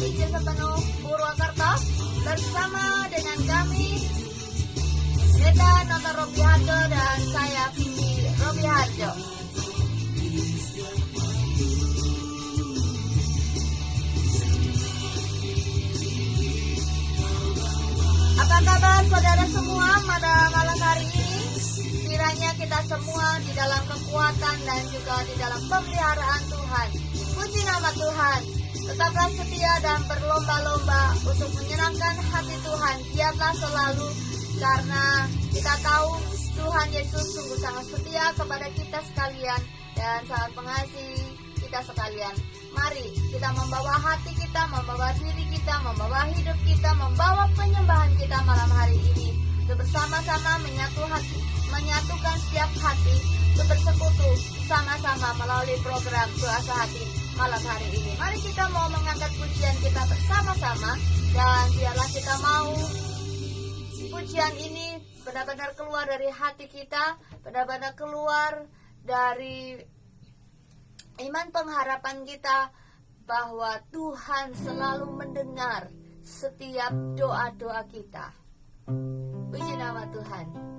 Hijau Sepenuh Purwakarta bersama dengan kami Neta Nota Robiharjo dan saya Vivi Robiharjo. Apa kabar saudara semua pada malam hari ini? Kiranya kita semua di dalam kekuatan dan juga di dalam pemeliharaan Tuhan. Puji nama Tuhan. Tetaplah setia dan berlomba-lomba untuk menyenangkan hati Tuhan. Biarlah selalu, karena kita tahu Tuhan Yesus sungguh sangat setia kepada kita sekalian dan sangat mengasihi kita sekalian. Mari kita membawa hati kita, membawa diri kita, membawa hidup kita, membawa penyembahan kita malam hari ini untuk bersama-sama menyatukan setiap hati untuk bersekutu sama-sama melalui program Kuasa Hati malam hari ini. Mari kita mau mengangkat pujian kita bersama-sama, dan biarlah kita mau pujian ini benar-benar keluar dari hati kita, benar-benar keluar dari iman pengharapan kita bahwa Tuhan selalu mendengar setiap doa-doa kita. Puji nama Tuhan.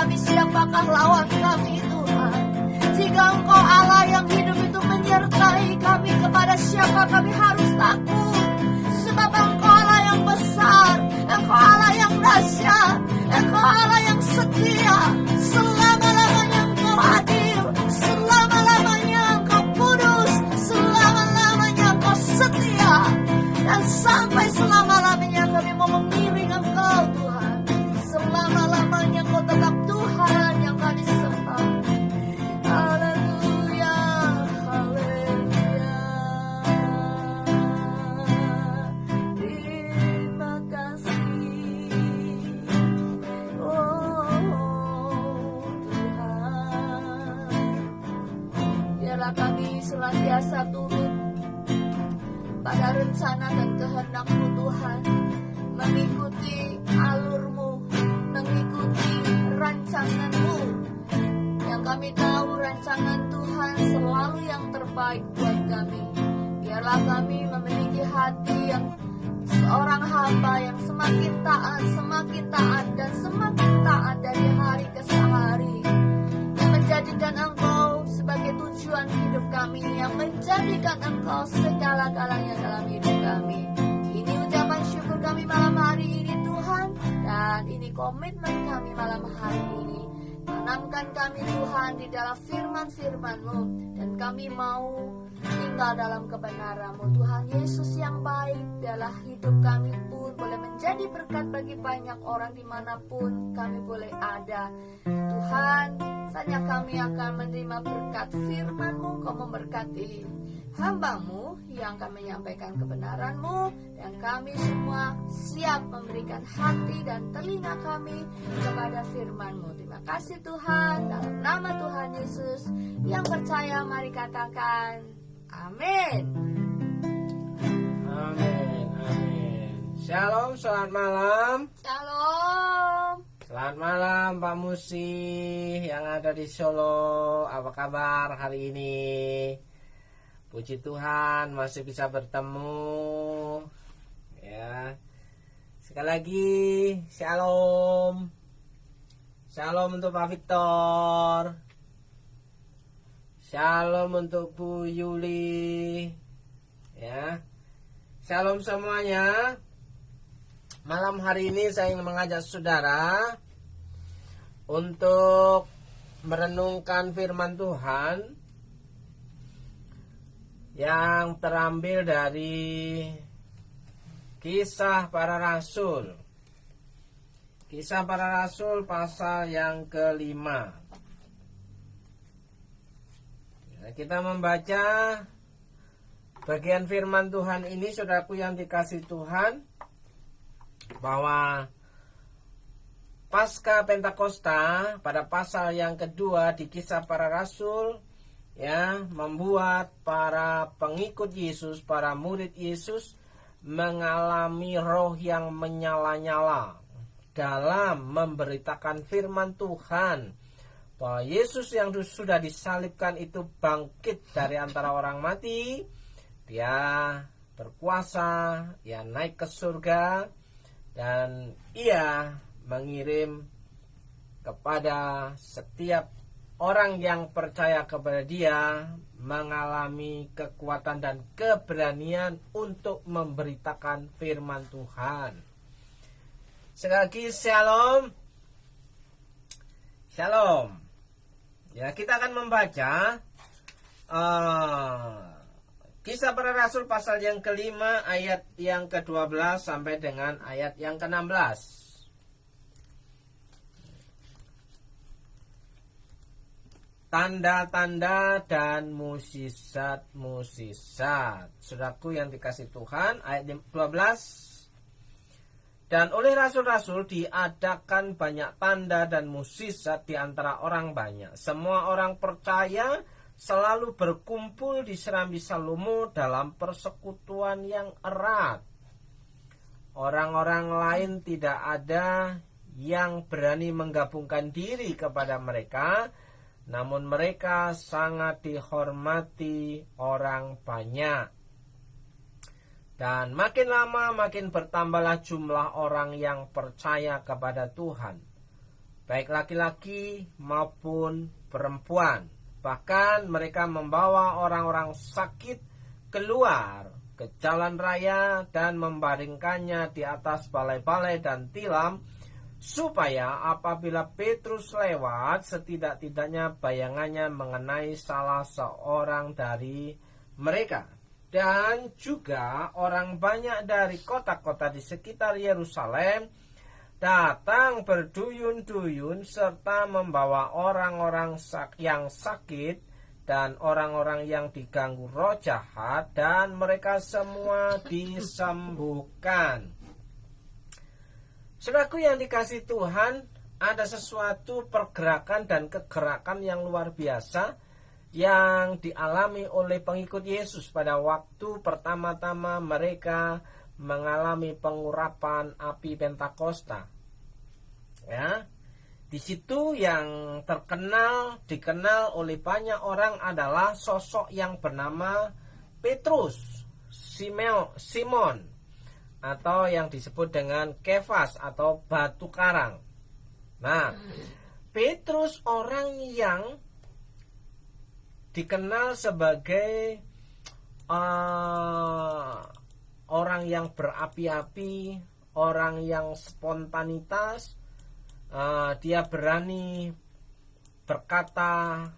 kami, siapakah lawan kami Tuhan? Jika Engkau Allah yang hidup itu menyertai kami, kepada siapa kami harus takut? Sebab Engkau Allah yang besar, Engkau Allah yang dahsyat, Engkau Allah yang setia. Selama-lamanya Engkau adil, selama-lamanya Engkau kudus, selama-lamanya Engkau setia. Dan sampai selama-lamanya kami mau mengiring Engkau Tuhan. Selama-lamanya Engkau tetap Tuhan yang kami sembah. Haleluya, haleluya. Terima kasih, oh Tuhan. Biarlah kami senantiasa turut pada rencana dan kehendak-Mu Tuhan, mengikuti alur-Mu, mengikuti rancangan-Mu. Yang kami tahu rancangan Tuhan selalu yang terbaik buat kami. Biarlah kami memiliki hati yang seorang hamba yang semakin taat dan semakin taat dari hari ke hari, yang menjadikan Engkau sebagai tujuan hidup kami, yang menjadikan Engkau segala-galanya dalam hidup kami. Ini ucapan syukur kami malam hari ini Tuhan, dan ini komitmen kami malam hari ini. Tanamkan kami Tuhan di dalam firman-firman-Mu, dan kami mau tinggal dalam kebenaran-Mu Tuhan Yesus yang baik. Biarlah hidup kami pun boleh menjadi berkat bagi banyak orang dimanapun kami boleh ada Tuhan. Saja kami akan menerima berkat firman-Mu, Kau memberkati hamba-Mu yang akan menyampaikan kebenaran-Mu, dan kami semua siap memberikan hati dan telinga kami kepada firman-Mu. Terima kasih Tuhan, dalam nama Tuhan Yesus yang percaya mari katakan Amin. Amin, amin. Shalom, selamat malam. Shalom. Selamat malam Pak Musi yang ada di Solo. Apa kabar hari ini? Puji Tuhan masih bisa bertemu. Ya. Sekali lagi shalom. Shalom untuk Pak Victor. Shalom untuk Bu Yuli. Ya. Shalom semuanya. Malam hari ini saya ingin mengajak saudara untuk merenungkan firman Tuhan yang terambil dari Kisah Para Rasul. Kisah Para Rasul pasal yang ke-5. Kita membaca bagian firman Tuhan ini, saudaraku yang dikasihi Tuhan, bahwa Pasca Pentakosta pada pasal yang kedua di Kisah Para Rasul, ya, membuat para pengikut Yesus, para murid Yesus mengalami roh yang menyala-nyala dalam memberitakan firman Tuhan, bahwa Yesus yang sudah disalibkan itu bangkit dari antara orang mati. Dia berkuasa, ia naik ke surga, dan ia mengirim kepada setiap orang yang percaya kepada dia mengalami kekuatan dan keberanian untuk memberitakan firman Tuhan. Sekali lagi shalom. Shalom. Ya, kita akan membaca Kisah Para Rasul pasal yang ke-5 ayat yang ke-12 sampai dengan ayat yang ke-16. Tanda-tanda dan musisat-musisat. Saudaraku yang dikasihi Tuhan, ayat 12. Dan oleh rasul-rasul diadakan banyak tanda dan musisat di antara orang banyak. Semua orang percaya selalu berkumpul di Serambi Salomo dalam persekutuan yang erat. Orang-orang lain tidak ada yang berani menggabungkan diri kepada mereka, namun mereka sangat dihormati orang banyak. Dan makin lama makin bertambahlah jumlah orang yang percaya kepada Tuhan, baik laki-laki maupun perempuan. Bahkan mereka membawa orang-orang sakit keluar ke jalan raya dan membaringkannya di atas balai-balai dan tilam, supaya apabila Petrus lewat, setidak-tidaknya bayangannya mengenai salah seorang dari mereka. Dan juga orang banyak dari kota-kota di sekitar Yerusalem datang berduyun-duyun serta membawa orang-orang yang sakit dan orang-orang yang diganggu roh jahat, dan mereka semua disembuhkan. Saudaraku yang dikasihi Tuhan, ada sesuatu pergerakan dan kegerakan yang luar biasa yang dialami oleh pengikut Yesus pada waktu pertama-tama mereka mengalami pengurapan api Pentakosta. Ya, di situ yang dikenal oleh banyak orang adalah sosok yang bernama Petrus, Simon, atau yang disebut dengan Kefas atau batu karang. Nah, Petrus orang yang dikenal sebagai orang yang berapi-api, orang yang spontanitas. Dia berani berkata,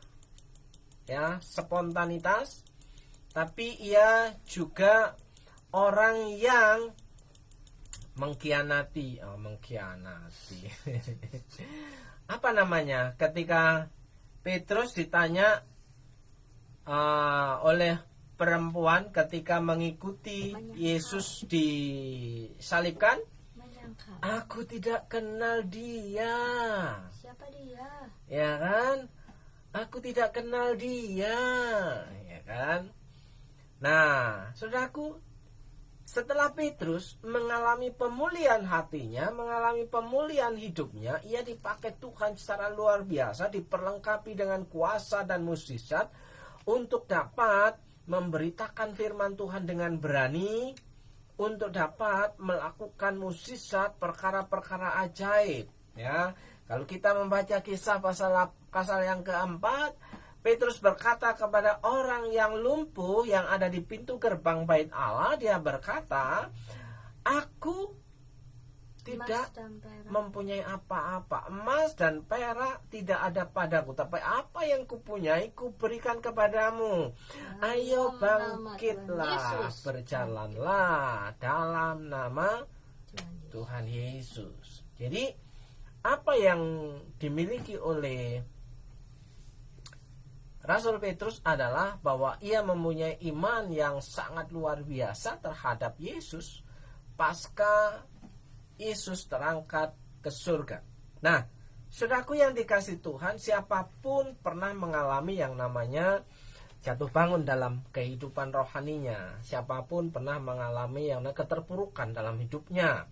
ya, spontanitas. Tapi ia juga orang yang mengkhianati. Apa namanya? Ketika Petrus ditanya oleh perempuan ketika mengikuti Yesus disalibkan, aku tidak kenal dia. Siapa dia? Ya kan? Aku tidak kenal dia, ya kan? Nah, saudaraku, setelah Petrus mengalami pemulihan hatinya, mengalami pemulihan hidupnya, ia dipakai Tuhan secara luar biasa, diperlengkapi dengan kuasa dan mukjizat untuk dapat memberitakan firman Tuhan dengan berani, untuk dapat melakukan mukjizat, perkara-perkara ajaib. Ya, kalau kita membaca kisah pasal yang keempat, Petrus berkata kepada orang yang lumpuh yang ada di pintu gerbang bait Allah, dia berkata, aku tidak mempunyai apa-apa, emas dan perak tidak ada padaku, tapi apa yang kupunyai kuberikan kepadamu. Ayo bangkitlah, berjalanlah dalam nama Tuhan Yesus. Jadi apa yang dimiliki oleh Rasul Petrus adalah bahwa ia mempunyai iman yang sangat luar biasa terhadap Yesus pasca Yesus terangkat ke surga. Nah, saudaraku yang dikasihi Tuhan, siapapun pernah mengalami yang namanya jatuh bangun dalam kehidupan rohaninya. Siapapun pernah mengalami yang namanya keterpurukan dalam hidupnya.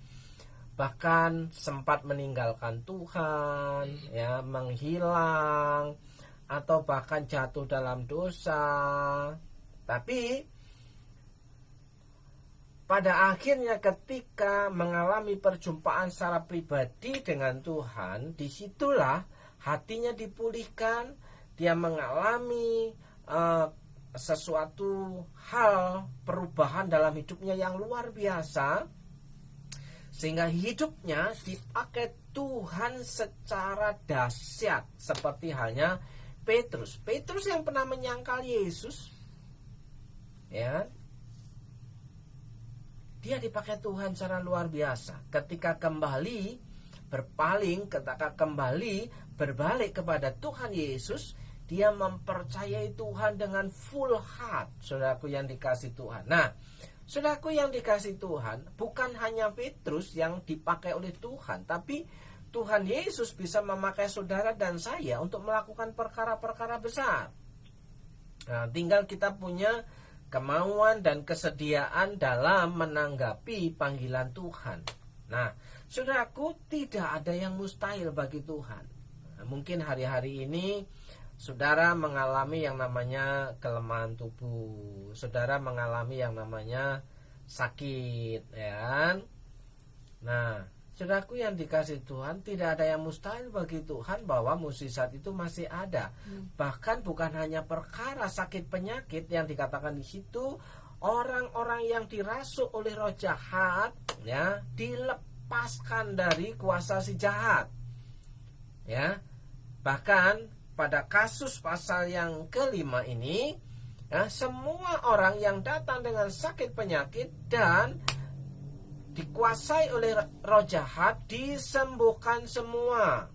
Bahkan sempat meninggalkan Tuhan, ya, menghilang, atau bahkan jatuh dalam dosa. Tapi pada akhirnya ketika mengalami perjumpaan secara pribadi dengan Tuhan, disitulah hatinya dipulihkan, dia mengalami sesuatu hal perubahan dalam hidupnya yang luar biasa, sehingga hidupnya dipakai Tuhan secara dahsyat, seperti halnya Petrus yang pernah menyangkal Yesus, ya, dia dipakai Tuhan secara luar biasa. Ketika kembali berpaling, ketika kembali berbalik kepada Tuhan Yesus, dia mempercayai Tuhan dengan full heart. Saudaraku yang dikasihi Tuhan. Nah, saudaraku yang dikasihi Tuhan, bukan hanya Petrus yang dipakai oleh Tuhan, tapi Tuhan Yesus bisa memakai saudara dan saya untuk melakukan perkara-perkara besar. Nah, tinggal kita punya kemauan dan kesediaan dalam menanggapi panggilan Tuhan. Nah, saudaraku, tidak ada yang mustahil bagi Tuhan. Nah, mungkin hari-hari ini saudara mengalami yang namanya kelemahan tubuh, saudara mengalami yang namanya sakit, ya. Nah, saudaraku yang dikasihi Tuhan, tidak ada yang mustahil bagi Tuhan bahwa mukjizat itu masih ada. Bahkan bukan hanya perkara sakit penyakit yang dikatakan di situ, orang-orang yang dirasuk oleh roh jahat, ya, dilepaskan dari kuasa si jahat. Ya. Bahkan pada kasus pasal yang kelima ini, ya, semua orang yang datang dengan sakit penyakit dan dikuasai oleh roh jahat disembuhkan semua.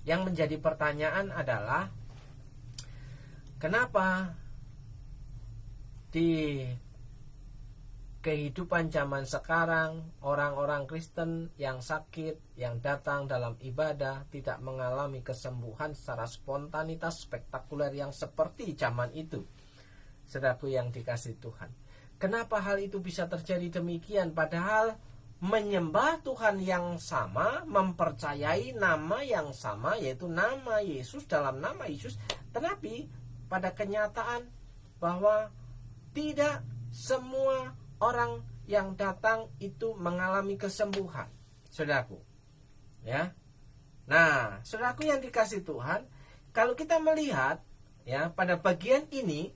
Yang menjadi pertanyaan adalah, kenapa di kehidupan zaman sekarang orang-orang Kristen yang sakit, yang datang dalam ibadah tidak mengalami kesembuhan secara spontanitas spektakuler yang seperti zaman itu? Saudaraku yang dikasihi Tuhan, kenapa hal itu bisa terjadi demikian? Padahal menyembah Tuhan yang sama, mempercayai nama yang sama, yaitu nama Yesus, dalam nama Yesus. Tetapi pada kenyataan bahwa tidak semua orang yang datang itu mengalami kesembuhan, saudaraku. Ya. Nah, saudaraku yang dikasihi Tuhan, kalau kita melihat, ya, pada bagian ini,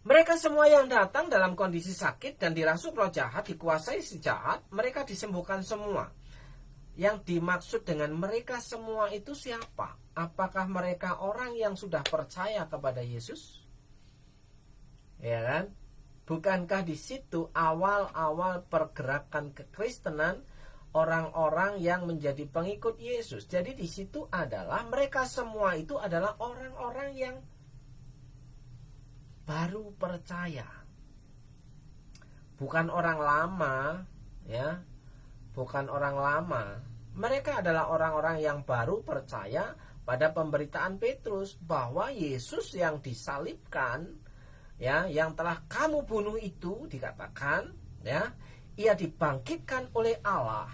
mereka semua yang datang dalam kondisi sakit dan dirasuk roh jahat, dikuasai si jahat, mereka disembuhkan semua. Yang dimaksud dengan mereka semua itu siapa? Apakah mereka orang yang sudah percaya kepada Yesus? Ya kan? Bukankah di situ awal-awal pergerakan kekristenan orang-orang yang menjadi pengikut Yesus? Jadi di situ adalah mereka semua itu adalah orang-orang yang baru percaya, bukan orang lama, ya, bukan orang lama. Mereka adalah orang-orang yang baru percaya pada pemberitaan Petrus bahwa Yesus yang disalibkan ya, yang telah kamu bunuh itu dikatakan, ya, ia dibangkitkan oleh Allah.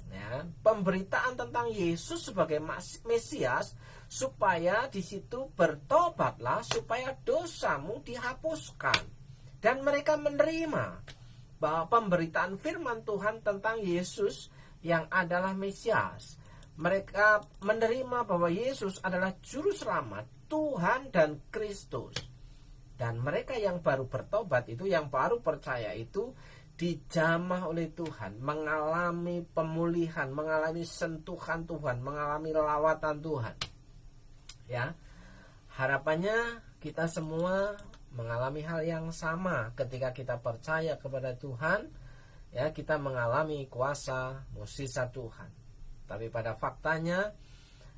Ya, pemberitaan tentang Yesus sebagai Mesias supaya di situ bertobatlah supaya dosamu dihapuskan, dan mereka menerima bahwa pemberitaan firman Tuhan tentang Yesus yang adalah Mesias. Mereka menerima bahwa Yesus adalah juru selamat, Tuhan dan Kristus. Dan mereka yang baru bertobat itu, yang baru percaya itu, dijamah oleh Tuhan, mengalami pemulihan, mengalami sentuhan Tuhan, mengalami lawatan Tuhan. Ya, harapannya kita semua mengalami hal yang sama ketika kita percaya kepada Tuhan. Ya, kita mengalami kuasa mukjizat Tuhan. Tapi pada faktanya,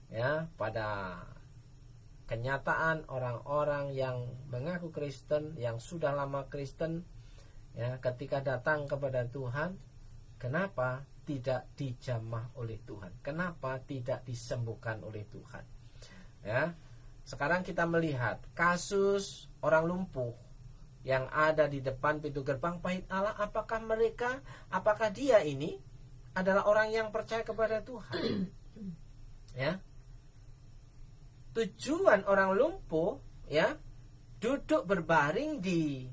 ya, pada kenyataan orang-orang yang mengaku Kristen, yang sudah lama Kristen, ya, ketika datang kepada Tuhan, kenapa tidak dijamah oleh Tuhan? Kenapa tidak disembuhkan oleh Tuhan? Ya, sekarang kita melihat kasus orang lumpuh yang ada di depan pintu gerbang Bait Allah. Apakah dia ini adalah orang yang percaya kepada Tuhan? Ya, tujuan orang lumpuh, ya, duduk berbaring di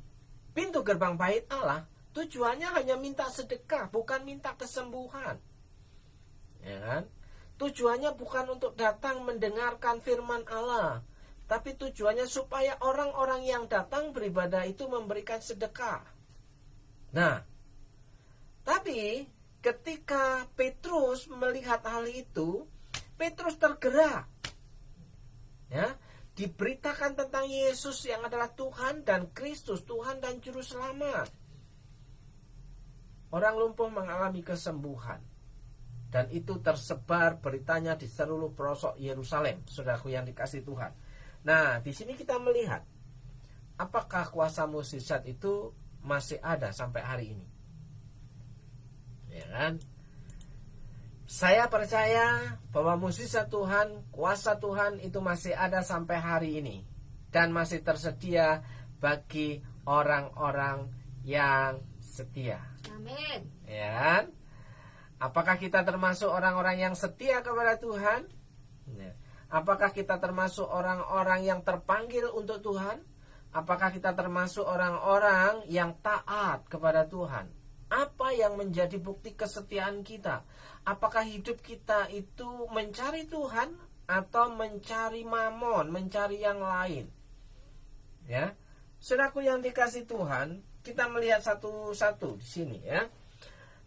pintu gerbang Bait Allah, tujuannya hanya minta sedekah, bukan minta kesembuhan. Ya kan? Tujuannya bukan untuk datang mendengarkan firman Allah, tapi tujuannya supaya orang-orang yang datang beribadah itu memberikan sedekah. Nah, tapi ketika Petrus melihat hal itu, Petrus tergerak. Ya, diberitakan tentang Yesus yang adalah Tuhan dan Kristus, Tuhan dan Juru Selamat. Orang lumpuh mengalami kesembuhan, dan itu tersebar beritanya di seluruh pelosok Yerusalem, saudaraku yang dikasihi Tuhan. Nah, di sini kita melihat apakah kuasa mukjizat itu masih ada sampai hari ini. Ya kan? Saya percaya bahwa mukjizat Tuhan, kuasa Tuhan itu masih ada sampai hari ini, dan masih tersedia bagi orang-orang yang setia. Amin. Ya kan? Apakah kita termasuk orang-orang yang setia kepada Tuhan? Ya. Apakah kita termasuk orang-orang yang terpanggil untuk Tuhan? Apakah kita termasuk orang-orang yang taat kepada Tuhan? Apa yang menjadi bukti kesetiaan kita? Apakah hidup kita itu mencari Tuhan atau mencari mamon, mencari yang lain? Ya, saudaraku yang dikasihi Tuhan, kita melihat satu-satu di sini, ya.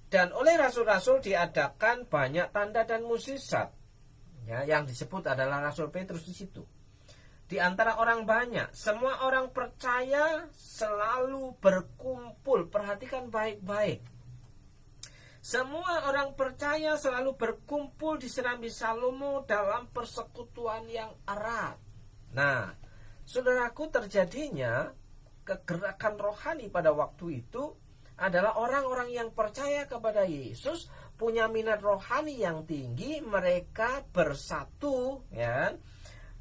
Dan oleh rasul-rasul diadakan banyak tanda dan mukjizat. Ya, yang disebut adalah Rasul Petrus di situ. Di antara orang banyak, semua orang percaya selalu berkumpul. Perhatikan baik-baik. Semua orang percaya selalu berkumpul di Serambi Salomo dalam persekutuan yang erat. Nah, saudaraku, terjadinya kegerakan rohani pada waktu itu adalah orang-orang yang percaya kepada Yesus, punya minat rohani yang tinggi, mereka bersatu, ya.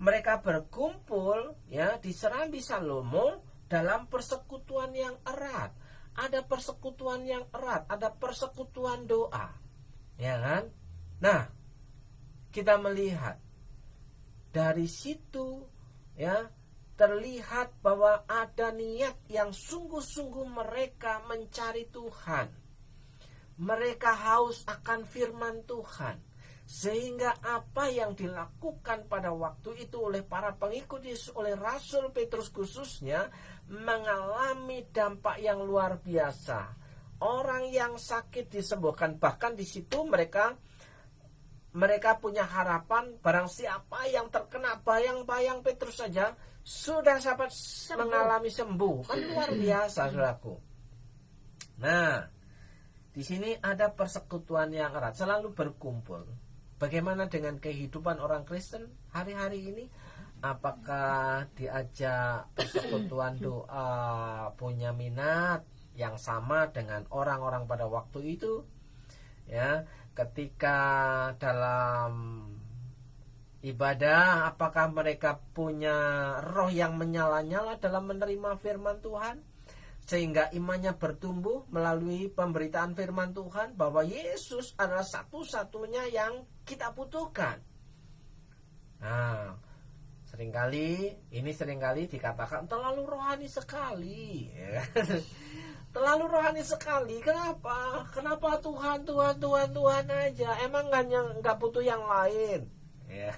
Mereka berkumpul, ya, di Serambi Salomo dalam persekutuan yang erat. Ada persekutuan yang erat, ada persekutuan doa, ya kan? Nah, kita melihat dari situ, ya, terlihat bahwa ada niat yang sungguh-sungguh mereka mencari Tuhan. Mereka haus akan firman Tuhan. Sehingga apa yang dilakukan pada waktu itu oleh para pengikut Yesus, oleh Rasul Petrus khususnya, mengalami dampak yang luar biasa. Orang yang sakit disembuhkan. Bahkan di situ mereka punya harapan, barang siapa yang terkena bayang-bayang Petrus saja sudah dapat mengalami sembuh. Kan luar biasa, saudaraku. Nah, di sini ada persekutuan yang erat, selalu berkumpul. Bagaimana dengan kehidupan orang Kristen hari-hari ini? Apakah diajak persekutuan doa, punya minat yang sama dengan orang-orang pada waktu itu? Ya, ketika dalam ibadah? Apakah mereka punya roh yang menyala-nyala dalam menerima firman Tuhan, sehingga imannya bertumbuh melalui pemberitaan firman Tuhan bahwa Yesus adalah satu-satunya yang kita butuhkan? Nah, seringkali dikatakan terlalu rohani sekali, ya. Terlalu rohani sekali. Kenapa Tuhan aja? Emang nggak butuh yang lain, ya.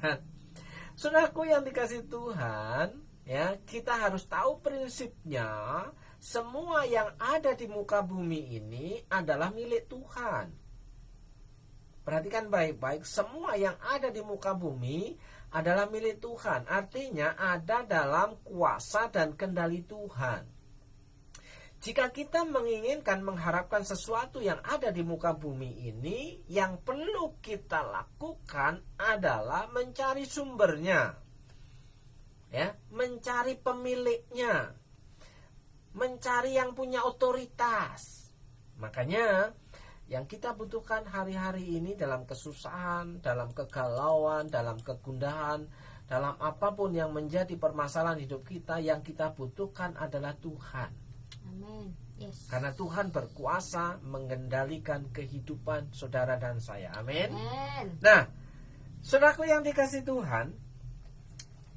Saudaraku yang dikasih Tuhan, ya, kita harus tahu prinsipnya. Semua yang ada di muka bumi ini adalah milik Tuhan. Perhatikan baik-baik, semua yang ada di muka bumi adalah milik Tuhan. Artinya ada dalam kuasa dan kendali Tuhan. Jika kita menginginkan mengharapkan sesuatu yang ada di muka bumi ini, yang perlu kita lakukan adalah mencari sumbernya, ya, mencari pemiliknya, mencari yang punya otoritas. Makanya yang kita butuhkan hari-hari ini dalam kesusahan, dalam kegalauan, dalam kegundahan, dalam apapun yang menjadi permasalahan hidup kita, yang kita butuhkan adalah Tuhan. Amin. Yes. Karena Tuhan berkuasa mengendalikan kehidupan saudara dan saya. Amin. Amen. Nah, saudaraku yang dikasih Tuhan,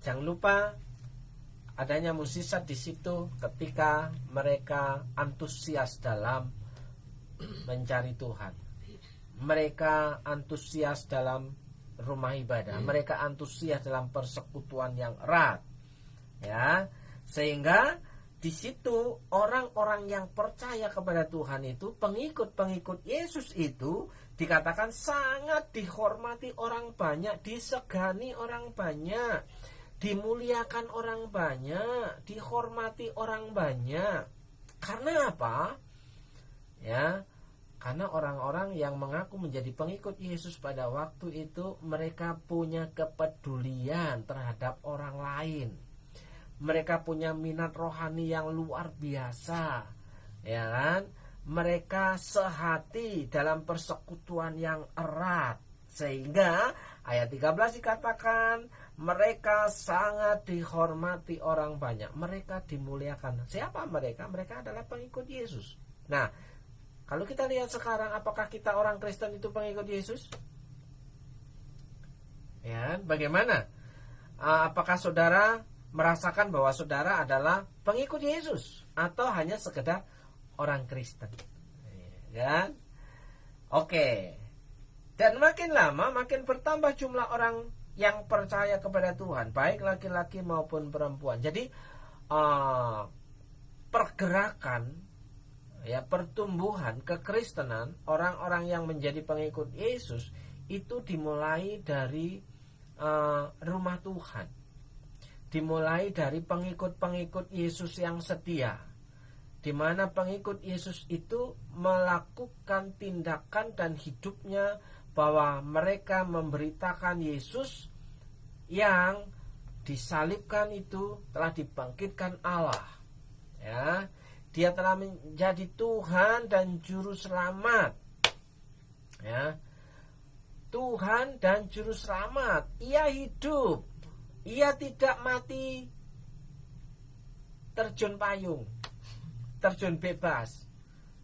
jangan lupa adanya mukjizat di situ ketika mereka antusias dalam mencari Tuhan. Mereka antusias dalam rumah ibadah. Mereka antusias dalam persekutuan yang erat. Ya, sehingga di situ orang-orang yang percaya kepada Tuhan itu, pengikut-pengikut Yesus itu dikatakan sangat dihormati orang banyak, disegani orang banyak, dimuliakan orang banyak, dihormati orang banyak. Karena apa? Ya, karena orang-orang yang mengaku menjadi pengikut Yesus pada waktu itu, mereka punya kepedulian terhadap orang lain. Mereka punya minat rohani yang luar biasa, ya kan? Mereka sehati dalam persekutuan yang erat, sehingga ayat 13 dikatakan mereka sangat dihormati orang banyak, mereka dimuliakan. Siapa mereka? Mereka adalah pengikut Yesus. Nah, kalau kita lihat sekarang, apakah kita orang Kristen itu pengikut Yesus? Ya, bagaimana? Apakah saudara merasakan bahwa saudara adalah pengikut Yesus atau hanya sekedar orang Kristen? Ya. Oke. Dan makin lama makin bertambah jumlah orang yang percaya kepada Tuhan, baik laki-laki maupun perempuan. Jadi pergerakan, ya, pertumbuhan kekristenan orang-orang yang menjadi pengikut Yesus itu dimulai dari rumah Tuhan. Dimulai dari pengikut-pengikut Yesus yang setia, di mana pengikut Yesus itu melakukan tindakan dan hidupnya bahwa mereka memberitakan Yesus yang disalibkan itu telah dibangkitkan Allah. Ya, Dia telah menjadi Tuhan dan Juru Selamat. Ya, Tuhan dan Juru Selamat. Ia hidup. Ia tidak mati terjun payung, terjun bebas,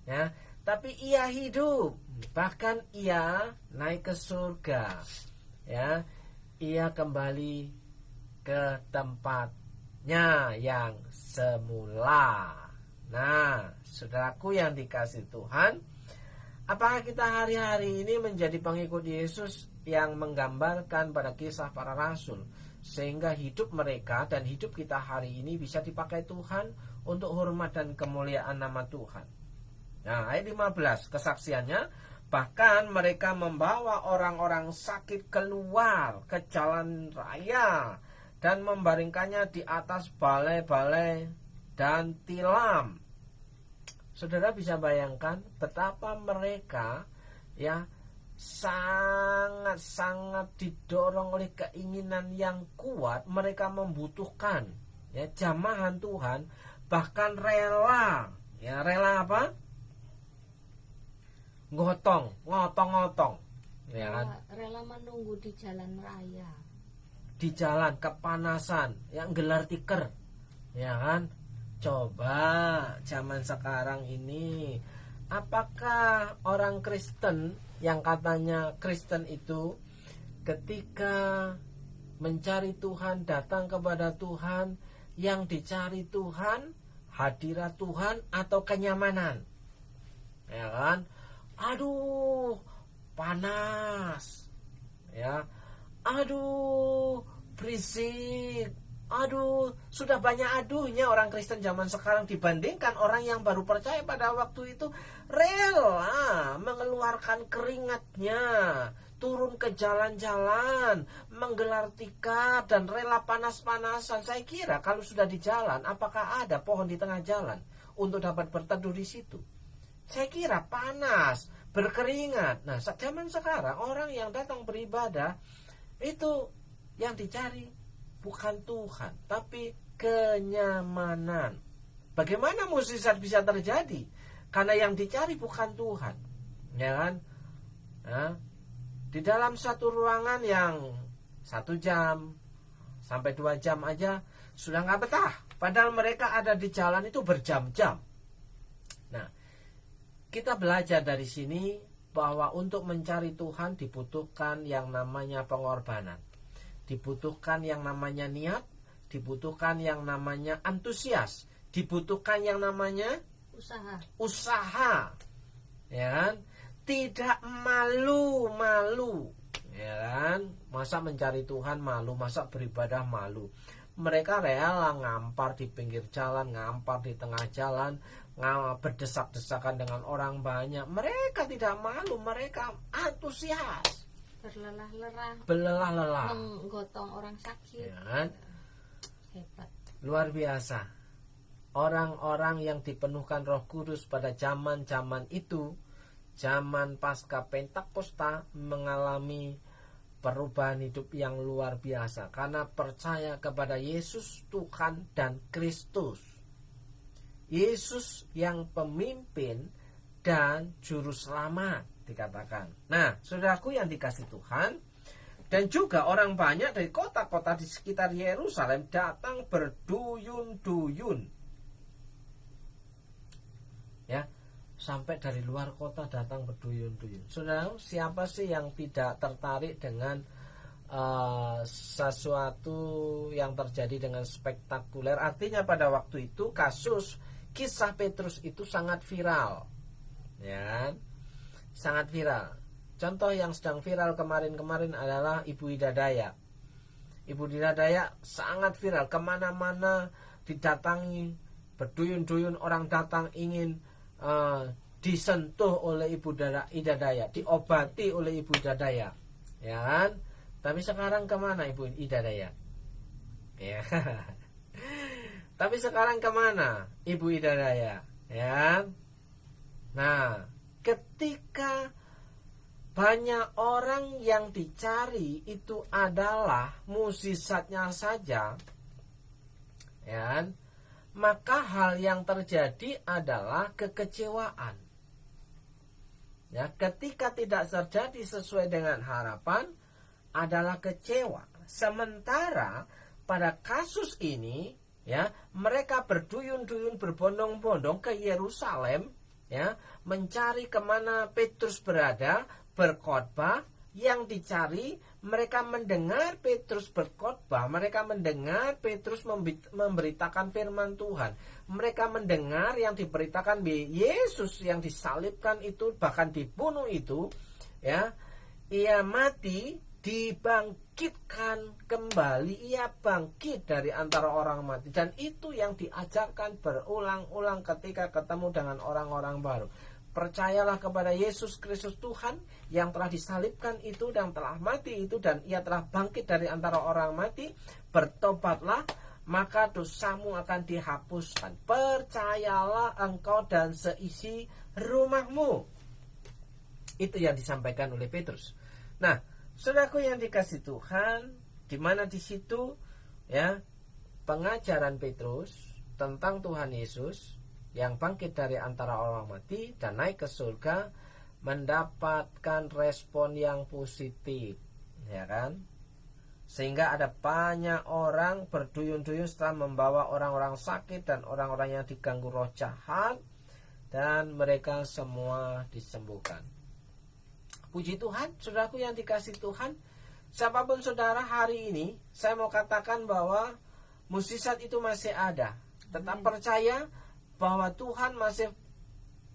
ya, tapi ia hidup, bahkan ia naik ke surga, ya, ia kembali ke tempatnya yang semula. Nah, saudaraku yang dikasih Tuhan, apakah kita hari-hari ini menjadi pengikut Yesus yang menggambarkan pada kisah para rasul, sehingga hidup mereka dan hidup kita hari ini bisa dipakai Tuhan untuk hormat dan kemuliaan nama Tuhan? Nah, ayat 15 kesaksiannya, bahkan mereka membawa orang-orang sakit keluar ke jalan raya dan membaringkannya di atas balai-balai dan tilam. Saudara bisa bayangkan betapa mereka, ya, sangat-sangat didorong oleh keinginan yang kuat. Mereka membutuhkan, ya, jamahan Tuhan, bahkan rela, ya, rela apa? Ngotong, ya kan? Rela menunggu di jalan raya. di jalan kepanasan, yang gelar tikar, ya kan? Coba zaman sekarang ini, apakah orang Kristen yang katanya Kristen itu ketika mencari Tuhan, datang kepada Tuhan, yang dicari Tuhan, hadirat Tuhan atau kenyamanan? Ya kan? Aduh, panas. Ya. Aduh, berisik. Aduh, sudah banyak aduhnya orang Kristen zaman sekarang dibandingkan orang yang baru percaya pada waktu itu rela mengeluarkan keringatnya, turun ke jalan-jalan, menggelar tikar dan rela panas-panasan. Saya kira kalau sudah di jalan, apakah ada pohon di tengah jalan untuk dapat berteduh di situ? Saya kira panas, berkeringat. Nah, zaman sekarang orang yang datang beribadah itu yang dicari bukan Tuhan, tapi kenyamanan. Bagaimana mukjizat bisa terjadi? Karena yang dicari bukan Tuhan, ya kan? Nah, di dalam satu ruangan yang 1 jam sampai 2 jam aja sudah nggak betah. Padahal mereka ada di jalan itu berjam-jam. Nah, kita belajar dari sini bahwa untuk mencari Tuhan dibutuhkan yang namanya pengorbanan, dibutuhkan yang namanya niat, dibutuhkan yang namanya antusias, dibutuhkan yang namanya usaha, ya kan? Tidak malu-malu, ya kan? Masa mencari Tuhan malu, masa beribadah malu? Mereka rela ngampar di pinggir jalan, ngampar di tengah jalan, berdesak-desakan dengan orang banyak. Mereka tidak malu, mereka antusias, berlelah-lelah, menggotong orang sakit, ya kan? Hebat. Luar biasa. Orang-orang yang dipenuhkan Roh Kudus pada zaman-zaman itu, zaman pasca Pentakosta, mengalami perubahan hidup yang luar biasa karena percaya kepada Yesus Tuhan dan Kristus. Yesus yang pemimpin dan juru selamat dikatakan. Nah, saudaraku yang dikasih Tuhan, dan juga orang banyak dari kota-kota di sekitar Yerusalem datang berduyun-duyun. Ya, sampai dari luar kota datang berduyun-duyun. Saudara, siapa sih yang tidak tertarik dengan sesuatu yang terjadi dengan spektakuler? Artinya pada waktu itu kasus kisah Petrus itu sangat viral, ya, sangat viral. Contoh yang sedang viral kemarin-kemarin adalah Ibu Ida Dayak. Ibu Ida Dayak sangat viral, kemana-mana didatangi, berduyun-duyun orang datang ingin disentuh oleh Ibu Ida Dayak, diobati oleh Ibu Ida Dayak, ya kan? Tapi sekarang kemana Ibu Ida Dayak? Ya. Tapi sekarang kemana Ibu Ida Dayak? Ya. Nah, ketika banyak orang yang dicari itu adalah mukjizatnya saja, ya, maka hal yang terjadi adalah kekecewaan. Ya, ketika tidak terjadi sesuai dengan harapan adalah kecewa. Sementara pada kasus ini, ya, mereka berduyun-duyun berbondong-bondong ke Yerusalem, ya, mencari kemana Petrus berada, berkhotbah. Yang dicari, mereka mendengar Petrus berkhotbah, mereka mendengar Petrus memberitakan firman Tuhan, mereka mendengar yang diberitakan Yesus yang disalibkan itu, bahkan dibunuh itu, ya, ia mati, dibangkitkan kembali, ia bangkit dari antara orang mati. Dan itu yang diajarkan berulang-ulang ketika ketemu dengan orang-orang baru. Percayalah kepada Yesus Kristus Tuhan yang telah disalibkan itu dan telah mati itu, dan ia telah bangkit dari antara orang mati. Bertobatlah, maka dosamu akan dihapuskan. Percayalah engkau dan seisi rumahmu. Itu yang disampaikan oleh Petrus. Nah, saudaraku yang dikasih Tuhan, di mana di situ, ya, pengajaran Petrus tentang Tuhan Yesus yang bangkit dari antara orang mati dan naik ke surga mendapatkan respon yang positif, ya kan? Sehingga ada banyak orang berduyun-duyun setelah membawa orang-orang sakit dan orang-orang yang diganggu roh jahat, dan mereka semua disembuhkan. Puji Tuhan, saudaraku yang dikasihi Tuhan. Siapapun saudara, hari ini saya mau katakan bahwa mukjizat itu masih ada. Tetap percaya bahwa Tuhan masih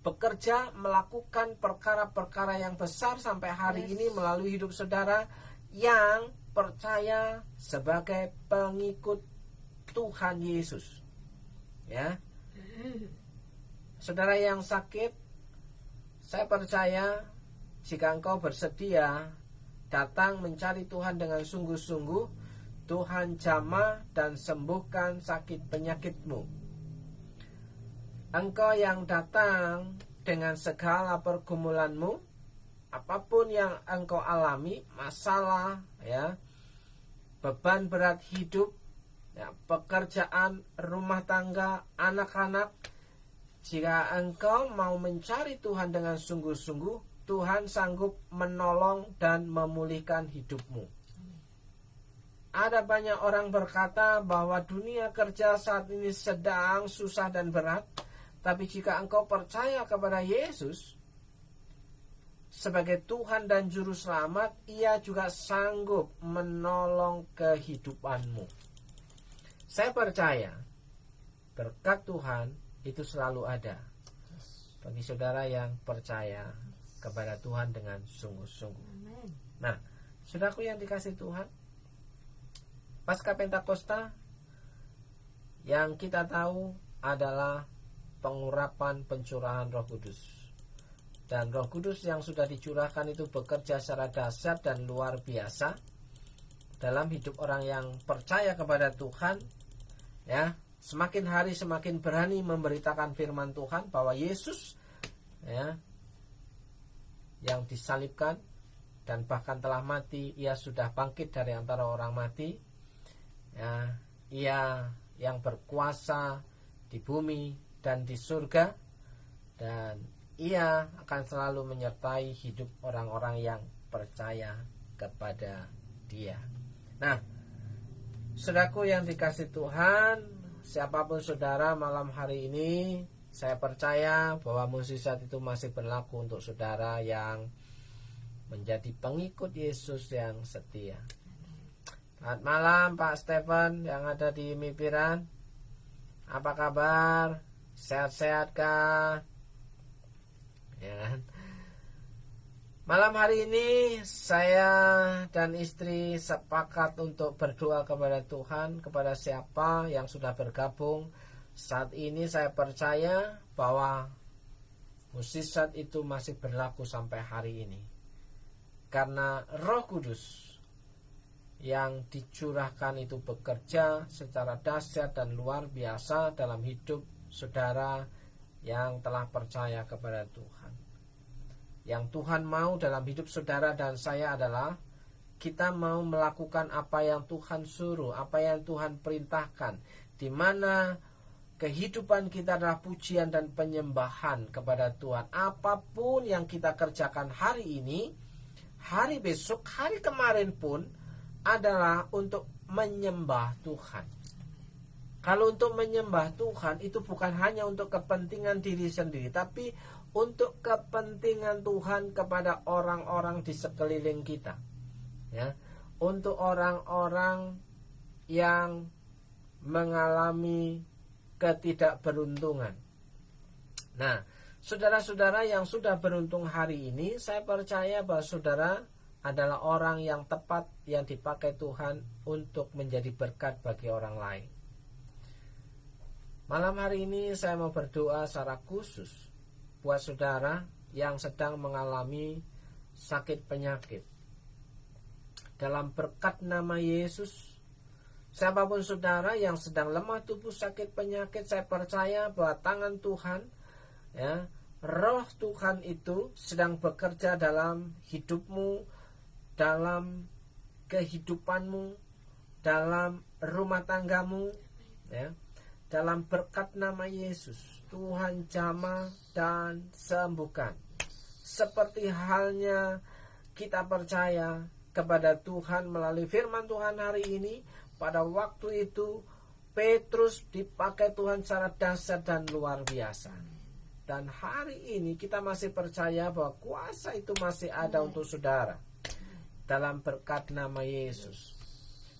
bekerja melakukan perkara-perkara yang besar sampai hari ini melalui hidup saudara yang percaya sebagai pengikut Tuhan Yesus. Ya. Saudara yang sakit, saya percaya jika engkau bersedia datang mencari Tuhan dengan sungguh-sungguh, Tuhan jamah dan sembuhkan sakit penyakitmu. Engkau yang datang dengan segala pergumulanmu, apapun yang engkau alami, masalah, ya, beban berat hidup, ya, pekerjaan, rumah tangga, anak-anak, jika engkau mau mencari Tuhan dengan sungguh-sungguh, Tuhan sanggup menolong dan memulihkan hidupmu. Ada banyak orang berkata bahwa dunia kerja saat ini sedang susah dan berat, tapi jika engkau percaya kepada Yesus sebagai Tuhan dan Juru Selamat, Ia juga sanggup menolong kehidupanmu. Saya percaya berkat Tuhan itu selalu ada bagi saudara yang percaya kepada Tuhan dengan sungguh-sungguh. Nah, saudaraku yang dikasihi Tuhan, Pasca Pentakosta yang kita tahu adalah pengurapan pencurahan Roh Kudus. Dan Roh Kudus yang sudah dicurahkan itu bekerja secara dahsyat dan luar biasa dalam hidup orang yang percaya kepada Tuhan. Ya, semakin hari semakin berani memberitakan firman Tuhan bahwa Yesus, ya, yang disalibkan dan bahkan telah mati, Ia sudah bangkit dari antara orang mati. Ya, Ia yang berkuasa di bumi dan di surga, dan Ia akan selalu menyertai hidup orang-orang yang percaya kepada Dia. Nah, saudaraku yang dikasihi Tuhan, siapapun saudara malam hari ini, saya percaya bahwa mukjizat itu masih berlaku untuk saudara yang menjadi pengikut Yesus yang setia. Selamat malam Pak Stephen yang ada di Mipiran. Apa kabar? Sehat-sehat kah? Ya kan? Malam hari ini saya dan istri sepakat untuk berdoa kepada Tuhan, kepada siapa yang sudah bergabung. Saat ini saya percaya bahwa mukjizat itu masih berlaku sampai hari ini. Karena Roh Kudus yang dicurahkan itu bekerja secara dahsyat dan luar biasa dalam hidup saudara yang telah percaya kepada Tuhan. Yang Tuhan mau dalam hidup saudara dan saya adalah kita mau melakukan apa yang Tuhan suruh, apa yang Tuhan perintahkan, di mana kehidupan kita adalah pujian dan penyembahan kepada Tuhan. Apapun yang kita kerjakan hari ini, hari besok, hari kemarin pun adalah untuk menyembah Tuhan. Kalau untuk menyembah Tuhan itu bukan hanya untuk kepentingan diri sendiri, tapi untuk kepentingan Tuhan kepada orang-orang di sekeliling kita. Ya, untuk orang-orang yang mengalami ketidakberuntungan. Nah, saudara-saudara yang sudah beruntung hari ini, saya percaya bahwa saudara adalah orang yang tepat yang dipakai Tuhan untuk menjadi berkat bagi orang lain. Malam hari ini saya mau berdoa secara khusus buat saudara yang sedang mengalami sakit penyakit. Dalam berkat nama Yesus, siapapun saudara yang sedang lemah tubuh, sakit penyakit, saya percaya bahwa tangan Tuhan, ya, Roh Tuhan itu sedang bekerja dalam hidupmu, dalam kehidupanmu, dalam rumah tanggamu, ya. Dalam berkat nama Yesus, Tuhan jamah dan sembuhkan. Seperti halnya kita percaya kepada Tuhan melalui firman Tuhan hari ini. Pada waktu itu Petrus dipakai Tuhan secara dahsyat dan luar biasa. Dan hari ini kita masih percaya bahwa kuasa itu masih ada untuk saudara dalam berkat nama Yesus.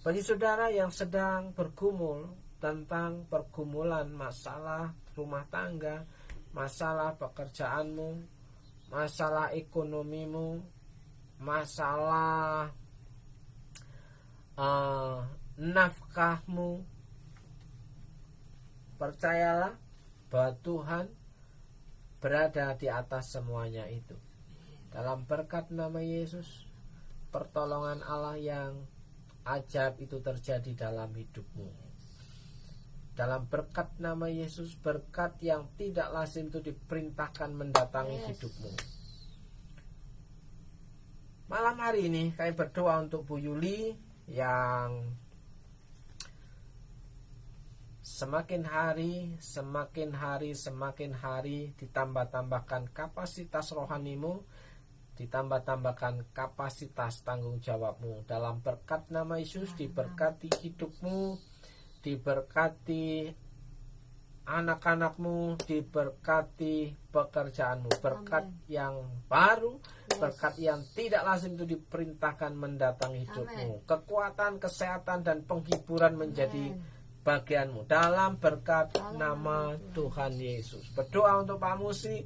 Bagi saudara yang sedang bergumul tentang pergumulan masalah rumah tangga, masalah pekerjaanmu, masalah ekonomimu, masalah nafkahmu, percayalah bahwa Tuhan berada di atas semuanya itu. Dalam berkat nama Yesus, pertolongan Allah yang ajaib itu terjadi dalam hidupmu. Dalam berkat nama Yesus, berkat yang tidak lazim itu diperintahkan mendatangi hidupmu. Malam hari ini kami berdoa untuk Bu Yuli yang semakin hari ditambah-tambahkan kapasitas rohanimu, ditambah-tambahkan kapasitas tanggung jawabmu. Dalam berkat nama Yesus, diberkati hidupmu, diberkati anak-anakmu, diberkati pekerjaanmu. Berkat yang baru, berkat yang tidak lazim itu diperintahkan mendatangi hidupmu. Kekuatan, kesehatan, dan penghiburan menjadi bagianmu. Dalam berkat nama Tuhan Yesus. Berdoa untuk Pak Musi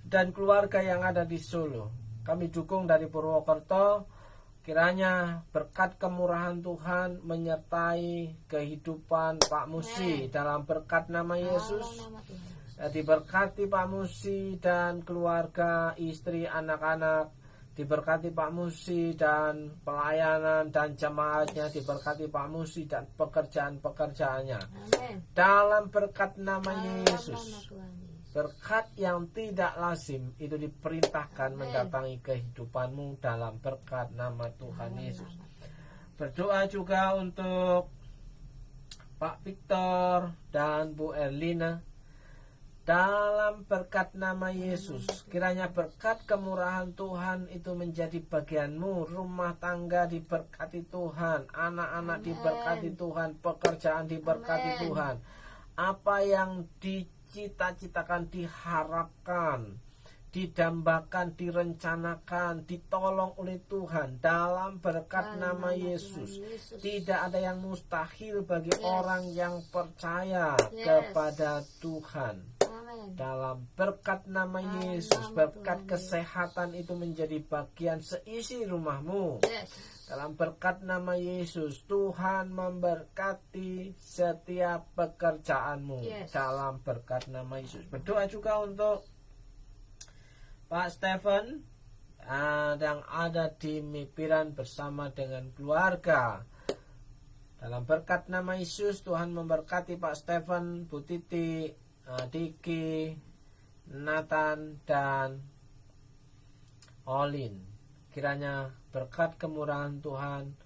dan keluarga yang ada di Solo. Kami dukung dari Purwokerto. Kiranya berkat kemurahan Tuhan menyertai kehidupan Pak Musi. Dalam berkat nama Yesus, diberkati Pak Musi dan keluarga, istri, anak-anak. Diberkati Pak Musi dan pelayanan dan jemaatnya. Diberkati Pak Musi dan pekerjaan-pekerjaannya. Dalam berkat nama Yesus, berkat yang tidak lazim itu diperintahkan mendatangi kehidupanmu dalam berkat nama Tuhan Yesus. Berdoa juga untuk Pak Victor dan Bu Erlina. Dalam berkat nama Yesus, kiranya berkat kemurahan Tuhan itu menjadi bagianmu. Rumah tangga diberkati Tuhan, anak-anak diberkati Tuhan, pekerjaan diberkati Tuhan. Apa yang dicita-citakan, diharapkan, didambakan, direncanakan, ditolong oleh Tuhan dalam berkat nama Yesus. Tidak ada yang mustahil bagi orang yang percaya kepada Tuhan. Dalam berkat nama Yesus, berkat kesehatan itu menjadi bagian seisi rumahmu. Dalam berkat nama Yesus, Tuhan memberkati setiap pekerjaanmu. Dalam berkat nama Yesus. Berdoa juga untuk Pak Stephen yang ada di Mipiran bersama dengan keluarga. Dalam berkat nama Yesus, Tuhan memberkati Pak Stephen, Bu Titi, Diki, Nathan, dan Olin. Kiranya berkat kemurahan Tuhan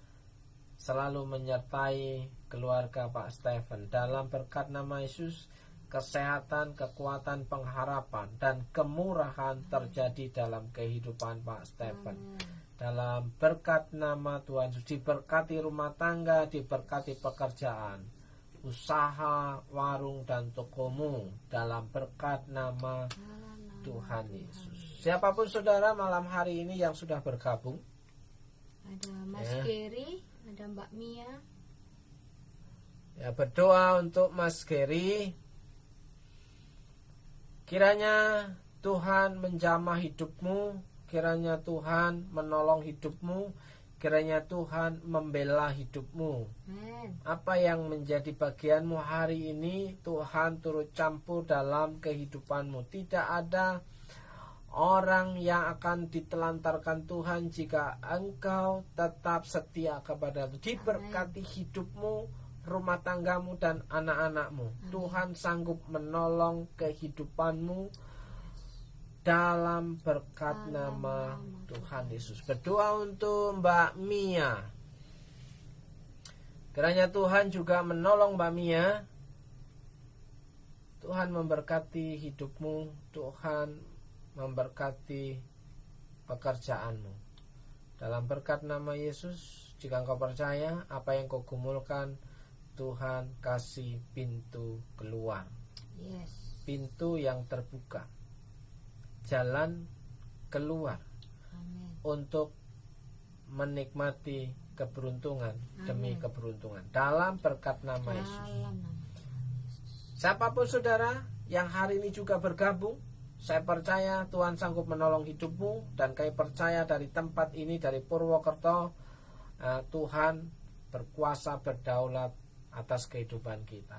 selalu menyertai keluarga Pak Stephen. Dalam berkat nama Yesus, kesehatan, kekuatan, pengharapan, dan kemurahan terjadi dalam kehidupan Pak Stephen. Dalam berkat nama Tuhan Yesus, diberkati rumah tangga, diberkati pekerjaan, usaha, warung, dan tokomu. Dalam berkat nama Tuhan Yesus. Siapapun saudara malam hari ini yang sudah bergabung, ada Mas Geri, ada Mbak Mia. Ya, berdoa untuk Mas Geri. Kiranya Tuhan menjamah hidupmu, kiranya Tuhan menolong hidupmu, kiranya Tuhan membela hidupmu. Apa yang menjadi bagianmu hari ini, Tuhan turut campur dalam kehidupanmu. Tidak ada orang yang akan ditelantarkan Tuhan jika engkau tetap setia kepada Tuhan. Diberkati hidupmu, rumah tanggamu, dan anak-anakmu. Tuhan sanggup menolong kehidupanmu dalam berkat nama Tuhan Yesus. Berdoa untuk Mbak Mia. Kiranya Tuhan juga menolong Mbak Mia. Tuhan memberkati hidupmu, Tuhan memberkati pekerjaanmu. Dalam berkat nama Yesus, jika engkau percaya, apa yang kau gumulkan, Tuhan kasih pintu keluar. Yes. Pintu yang terbuka. Jalan keluar. Amin. Untuk menikmati keberuntungan demi Amin. keberuntungan. Dalam berkat nama Yesus. Dalam nama Siapapun saudara yang hari ini juga bergabung, saya percaya Tuhan sanggup menolong hidupmu, dan kami percaya dari tempat ini, dari Purwokerto, Tuhan berkuasa berdaulat atas kehidupan kita.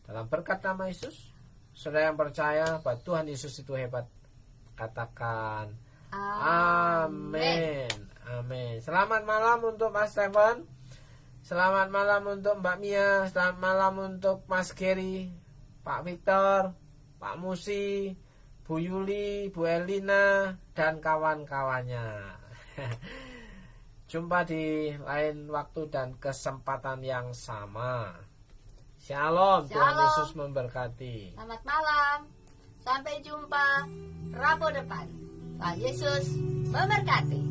Dalam berkat nama Yesus, saudara yang percaya bahwa Tuhan Yesus itu hebat, katakan amin. Amin. Selamat malam untuk Mas Stephen. Selamat malam untuk Mbak Mia. Selamat malam untuk Mas Gary, Pak Victor, Pak Musi, Bu Yuli, Bu Elina, dan kawan-kawannya. Jumpa di lain waktu dan kesempatan yang sama. Shalom. Tuhan Yesus memberkati. Selamat malam. Sampai jumpa Rabu depan. Tuhan Yesus memberkati.